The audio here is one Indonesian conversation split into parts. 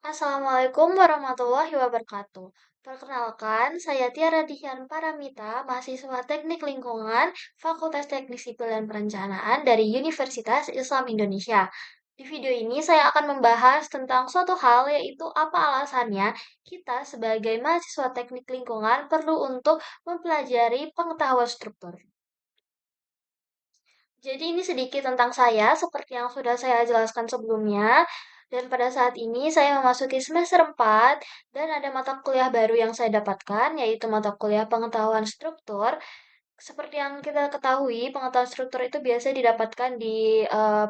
Assalamualaikum warahmatullahi wabarakatuh. Perkenalkan, saya Tiara Dian Paramita, mahasiswa Teknik Lingkungan, Fakultas Teknik Sipil dan Perencanaan dari Universitas Islam Indonesia. Di video ini saya akan membahas tentang suatu hal, yaitu apa alasannya kita sebagai mahasiswa teknik lingkungan perlu untuk mempelajari pengetahuan struktur. Jadi ini sedikit tentang saya, seperti yang sudah saya jelaskan sebelumnya. Dan pada saat ini saya memasuki semester 4 dan ada mata kuliah baru yang saya dapatkan, yaitu mata kuliah pengetahuan struktur. Seperti yang kita ketahui, pengetahuan struktur itu biasanya didapatkan di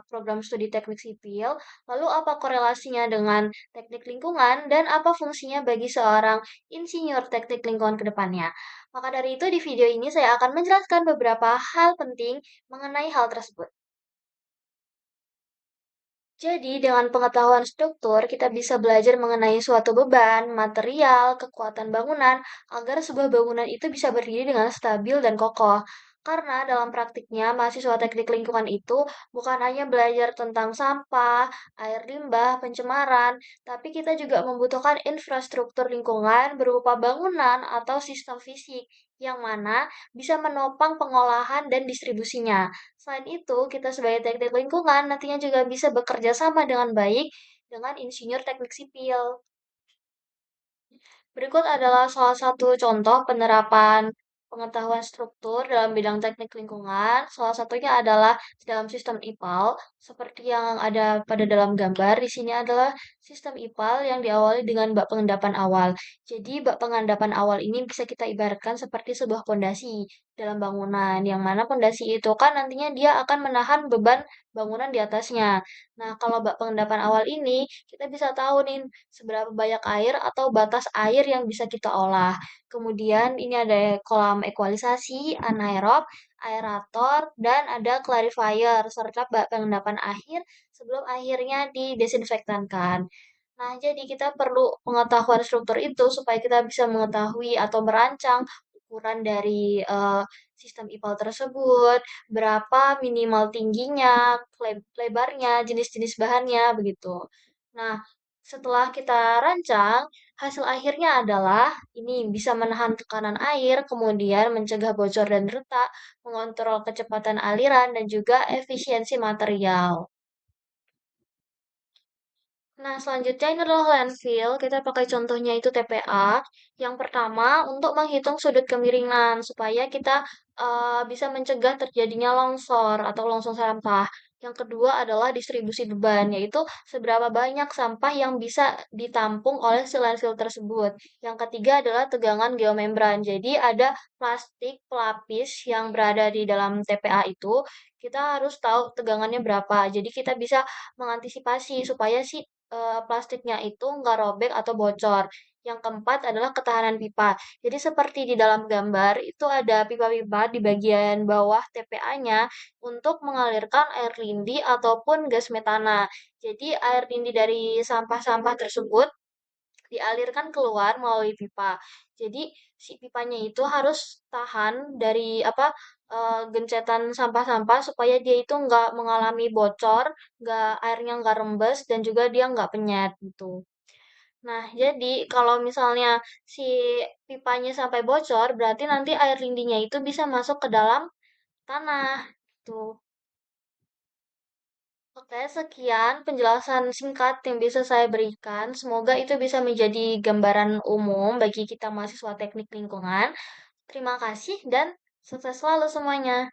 program studi teknik sipil. Lalu apa korelasinya dengan teknik lingkungan dan apa fungsinya bagi seorang insinyur teknik lingkungan ke depannya? Maka dari itu di video ini saya akan menjelaskan beberapa hal penting mengenai hal tersebut. Jadi, dengan pengetahuan struktur, kita bisa belajar mengenai suatu beban, material, kekuatan bangunan, agar sebuah bangunan itu bisa berdiri dengan stabil dan kokoh. Karena dalam praktiknya, mahasiswa teknik lingkungan itu bukan hanya belajar tentang sampah, air limbah, pencemaran, tapi kita juga membutuhkan infrastruktur lingkungan berupa bangunan atau sistem fisik, yang mana bisa menopang pengolahan dan distribusinya. Selain itu, kita sebagai teknik lingkungan nantinya juga bisa bekerja sama dengan baik dengan insinyur teknik sipil. Berikut adalah salah satu contoh penerapan pengetahuan struktur dalam bidang teknik lingkungan. Salah satunya adalah dalam sistem IPAL, seperti yang ada pada dalam gambar. Di sini adalah sistem IPAL yang diawali dengan bak pengendapan awal. Jadi, bak pengendapan awal ini bisa kita ibaratkan seperti sebuah pondasi dalam bangunan, yang mana pondasi itu kan nantinya dia akan menahan beban bangunan di atasnya. Nah, kalau bak pengendapan awal ini, kita bisa tahu nih seberapa banyak air atau batas air yang bisa kita olah. Kemudian ini ada kolam ekualisasi, anaerob, aerator, dan ada clarifier, serta bak pengendapan akhir sebelum akhirnya didesinfektankan. Nah, jadi kita perlu pengetahuan struktur itu supaya kita bisa mengetahui atau merancang ukuran dari sistem IPAL tersebut, berapa minimal tingginya, lebarnya, jenis-jenis bahannya, begitu. Nah, setelah kita rancang, hasil akhirnya adalah ini bisa menahan tekanan air, kemudian mencegah bocor dan retak, mengontrol kecepatan aliran, dan juga efisiensi material. Nah, selanjutnya ini adalah landfill. Kita pakai contohnya itu TPA. Yang pertama, untuk menghitung sudut kemiringan supaya kita bisa mencegah terjadinya longsor atau longsor sampah. Yang kedua adalah distribusi beban, yaitu seberapa banyak sampah yang bisa ditampung oleh si landfill tersebut. Yang ketiga adalah tegangan geomembran. Jadi ada plastik pelapis yang berada di dalam TPA itu, kita harus tahu tegangannya berapa. Jadi kita bisa mengantisipasi supaya si plastiknya itu nggak robek atau bocor. Yang keempat adalah ketahanan pipa. Jadi seperti di dalam gambar, itu ada pipa-pipa di bagian bawah TPA-nya untuk mengalirkan air lindi ataupun gas metana. Jadi air lindi dari sampah-sampah tersebut dialirkan keluar melalui pipa. Jadi si pipanya itu harus tahan dari gencetan sampah-sampah supaya dia itu nggak mengalami bocor, nggak airnya nggak rembes dan juga dia nggak penyet gitu. Nah, jadi kalau misalnya si pipanya sampai bocor, berarti nanti air lindinya itu bisa masuk ke dalam tanah. Tuh. Oke, sekian penjelasan singkat yang bisa saya berikan. Semoga itu bisa menjadi gambaran umum bagi kita mahasiswa teknik lingkungan. Terima kasih dan sukses selalu semuanya.